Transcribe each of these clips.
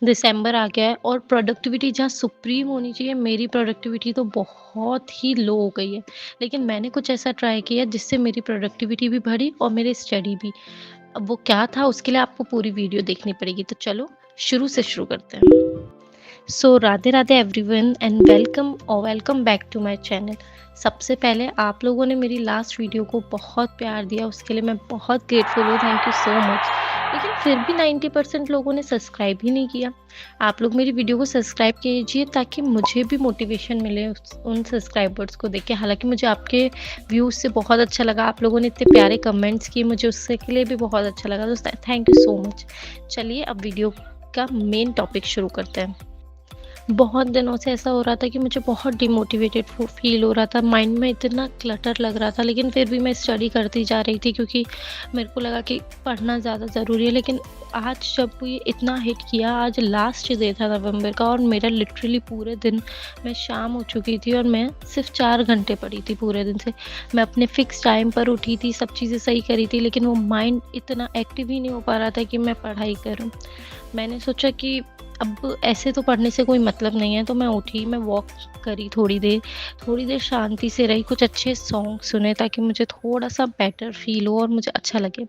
दिसंबर आ गया है और प्रोडक्टिविटी जहाँ सुप्रीम होनी चाहिए, मेरी प्रोडक्टिविटी तो बहुत ही लो हो गई है। लेकिन मैंने कुछ ऐसा ट्राई किया जिससे मेरी प्रोडक्टिविटी भी बढ़ी और मेरी स्टडी भी। अब वो क्या था, उसके लिए आपको पूरी वीडियो देखनी पड़ेगी, तो चलो शुरू से शुरू करते हैं। So Radhe Radhe everyone and welcome back to my channel. सबसे पहले आप लोगों ने मेरी लास्ट वीडियो को बहुत प्यार दिया, उसके लिए मैं बहुत ग्रेटफुल हूँ, थैंक यू सो मच। लेकिन फिर भी 90% लोगों ने सब्सक्राइब ही नहीं किया। आप लोग मेरी वीडियो को सब्सक्राइब कीजिए ताकि मुझे भी मोटिवेशन मिले उन सब्सक्राइबर्स को देख के। हालांकि मुझे आपके व्यूज़ से बहुत अच्छा लगा, आप लोगों ने इतने प्यारे कमेंट्स किए, मुझे उससे के लिए भी बहुत अच्छा लगा, तो थैंक यू सो मच। चलिए अब वीडियो का मेन टॉपिक शुरू करते हैं। बहुत दिनों से ऐसा हो रहा था कि मुझे बहुत डिमोटिवेटेड फील हो रहा था, माइंड में इतना क्लटर लग रहा था, लेकिन फिर भी मैं स्टडी करती जा रही थी क्योंकि मेरे को लगा कि पढ़ना ज़्यादा ज़रूरी है। लेकिन आज जब ये इतना हिट किया, आज लास्ट डे था नवंबर का और मेरा लिटरली पूरे दिन में शाम हो चुकी थी और मैं सिर्फ 4 घंटे पढ़ी थी पूरे दिन से। मैं अपने फिक्स टाइम पर उठी थी, सब चीज़ें सही करी थी, लेकिन वो माइंड इतना एक्टिव ही नहीं हो पा रहा था कि मैं पढ़ाई करूँ। मैंने सोचा कि अब ऐसे तो पढ़ने से कोई मतलब नहीं है, तो मैं उठी, मैं वॉक करी थोड़ी देर शांति से रही, कुछ अच्छे सॉन्ग सुने ताकि मुझे थोड़ा-सा बेटर फ़ील हो और मुझे अच्छा लगे।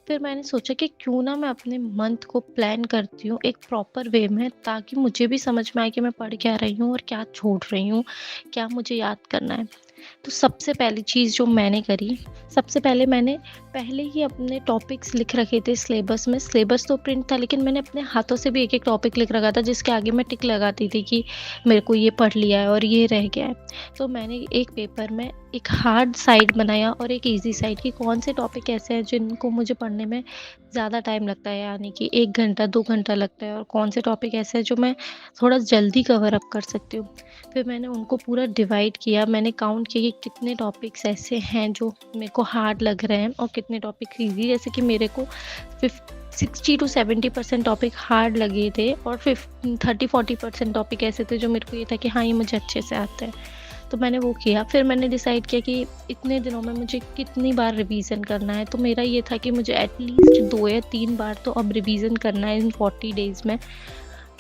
फिर मैंने सोचा कि क्यों ना मैं अपने मंथ को प्लान करती हूँ एक प्रॉपर वे में, ताकि मुझे भी समझ में आए कि मैं पढ़ क्या रही हूँ और क्या छोड़ रही हूँ, क्या मुझे याद करना है। तो सबसे पहली चीज़ जो मैंने करी, सबसे पहले मैंने पहले ही अपने टॉपिक्स लिख रखे थे सिलेबस में। सिलेबस तो प्रिंट था, लेकिन मैंने अपने हाथों से भी एक-एक टॉपिक लिख रखा था जिसके आगे मैं टिक लगाती थी कि मेरे को ये पढ़ लिया है और ये रह गया है। तो मैंने एक पेपर में एक हार्ड साइड बनाया और एक ईज़ी साइड कि कौन से टॉपिक ऐसे हैं जिनको मुझे पढ़ने में ज़्यादा टाइम लगता है, यानी कि 1 घंटा 2 घंटा लगता है, और कौन से टॉपिक ऐसे हैं जो मैं थोड़ा जल्दी कवर अप कर सकती हूँ। फिर मैंने उनको पूरा डिवाइड किया, मैंने काउंट किया कि कितने टॉपिक्स ऐसे हैं जो मेरे को हार्ड लग रहे हैं और कितने टॉपिक ईज़ी। जैसे कि मेरे को 60 टू 70% टॉपिक हार्ड लगे थे और 30-40% टॉपिक ऐसे थे जो मेरे को ये था कि हाँ, ये मुझे अच्छे से आता है। तो मैंने वो किया। फिर मैंने डिसाइड किया कि इतने दिनों में मुझे कितनी बार रिवीजन करना है, तो मेरा ये था कि मुझे एटलीस्ट 2 या 3 बार तो अब रिवीजन करना है इन 40 डेज़ में।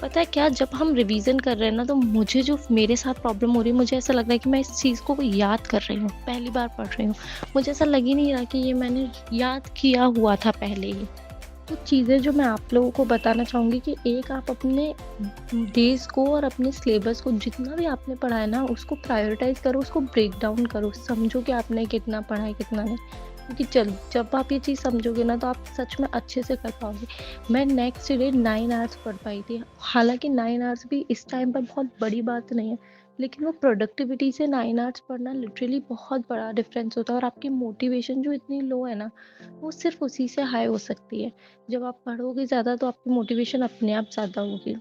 पता है क्या, जब हम रिवीजन कर रहे हैं ना, तो मुझे जो मेरे साथ प्रॉब्लम हो रही है, मुझे ऐसा लग रहा है कि मैं इस चीज़ को याद कर रही हूँ, पहली बार पढ़ रही हूँ। मुझे ऐसा लग ही नहीं रहा कि ये मैंने याद किया हुआ था पहले ही। कुछ चीज़ें जो मैं आप लोगों को बताना चाहूँगी कि एक, आप अपने डेज़ को और अपने सिलेबस को, जितना भी आपने पढ़ा है ना, उसको प्रायोरिटाइज़ करो, उसको ब्रेक डाउन करो, समझो कि आपने कितना पढ़ा है कितना नहीं। क्योंकि जब आप ये चीज़ समझोगे ना, तो आप सच में अच्छे से कर पाओगे। मैं नेक्स्ट डे 9 आवर्स पढ़ पाई थी। हालाँकि 9 आवर्स भी इस टाइम पर बहुत बड़ी बात नहीं है, लेकिन वो प्रोडक्टिविटी से 9 आवर्स पढ़ना लिटरली बहुत बड़ा डिफरेंस होता है, और आपकी मोटिवेशन जो इतनी लो है ना, वो सिर्फ़ उसी से हाई हो सकती है। जब आप पढ़ोगे ज़्यादा, तो आपकी मोटिवेशन अपने आप ज़्यादा होगी।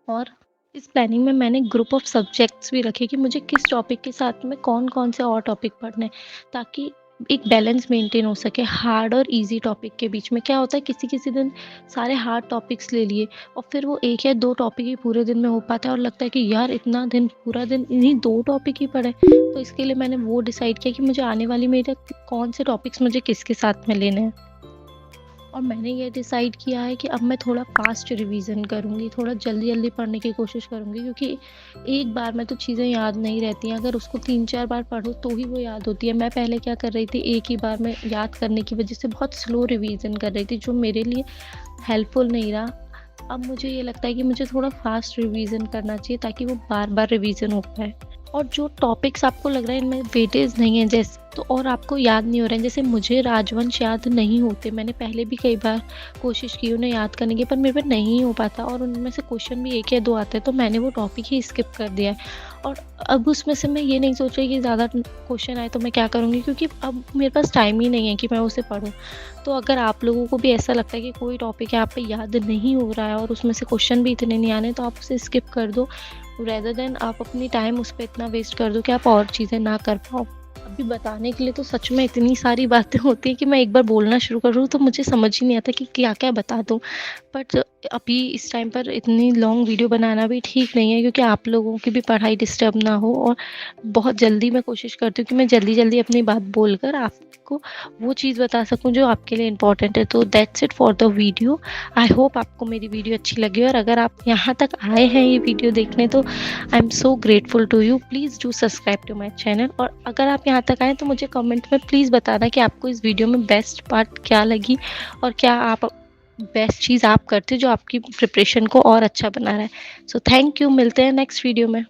और इस प्लानिंग में मैंने ग्रुप ऑफ सब्जेक्ट्स भी रखे कि मुझे किस टॉपिक के साथ में कौन-कौन से और टॉपिक पढ़ने हैं, ताकि एक बैलेंस मेंटेन हो सके हार्ड और ईज़ी टॉपिक के बीच में। क्या होता है, किसी-किसी दिन सारे हार्ड टॉपिक्स ले लिए और फिर वो 1 या 2 टॉपिक ही पूरे दिन में हो पाता है और लगता है कि यार इतना दिन, पूरा दिन इन्हीं 2 टॉपिक ही पढ़े। तो इसके लिए मैंने वो डिसाइड किया कि मुझे आने वाली मेरे कौन से टॉपिक्स मुझे किसके साथ में लेने हैं। और मैंने ये डिसाइड किया है कि अब मैं थोड़ा फ़ास्ट रिवीज़न करूँगी, थोड़ा जल्दी-जल्दी पढ़ने की कोशिश करूँगी, क्योंकि एक बार में तो चीज़ें याद नहीं रहती हैं, अगर उसको 3-4 बार पढ़ो तो ही वो याद होती है। मैं पहले क्या कर रही थी, एक ही बार में याद करने की वज़ह से बहुत स्लो रिवीज़न कर रही थी, जो मेरे लिए हेल्पफुल नहीं रहा। अब मुझे ये लगता है कि मुझे थोड़ा फ़ास्ट रिवीज़न करना चाहिए ताकि वो बार-बार रिवीज़न हो पाए। और जो टॉपिक्स आपको लग रहा है इनमें वेटेज नहीं है, जैसे तो और आपको याद नहीं हो रहे हैं, जैसे मुझे राजवंश याद नहीं होते, मैंने पहले भी कई बार कोशिश की उन्हें याद करने की, पर मेरे पे नहीं हो पाता और उनमें से क्वेश्चन भी 1 या 2 आते हैं, तो मैंने वो टॉपिक ही स्किप कर दिया है। और अब उसमें से मैं ये नहीं सोच रही कि ज़्यादा क्वेश्चन आए तो मैं क्या करूँगी, क्योंकि अब मेरे पास टाइम ही नहीं है कि मैं उसे पढूँ। तो अगर आप लोगों को भी ऐसा लगता है कि कोई टॉपिक है आप पे याद नहीं हो रहा है और उसमें से क्वेश्चन भी इतने नहीं आने, तो आप उसे स्किप कर दो, रेदर देन आप अपनी टाइम उस पे इतना वेस्ट कर दो कि आप और चीज़ें ना कर पाओ। अभी बताने के लिए तो सच में इतनी सारी बातें होती हैं कि मैं एक बार बोलना शुरू करूँ तो मुझे समझ ही नहीं आता कि क्या-क्या बता दूँ। बट अभी इस टाइम पर इतनी लॉन्ग वीडियो बनाना भी ठीक नहीं है, क्योंकि आप लोगों की भी पढ़ाई डिस्टर्ब ना हो, और बहुत जल्दी मैं कोशिश करती हूँ कि मैं जल्दी-जल्दी अपनी बात बोलकर आपको वो चीज़ बता सकूँ जो आपके लिए इम्पोर्टेंट है। तो that's it for the video. I hope आपको मेरी वीडियो अच्छी लगी, और अगर आप यहाँ तक आए हैं ये वीडियो देखने, तो I am so grateful to you. Please do subscribe to my channel, और अगर आप यहाँ तक आए तो मुझे कमेंट में प्लीज़ बताना कि आपको इस वीडियो में बेस्ट पार्ट क्या लगी, और क्या आप बेस्ट चीज़ आप करते हो जो आपकी प्रिपरेशन को और अच्छा बना रहा है। सो थैंक यू, मिलते हैं नेक्स्ट वीडियो में।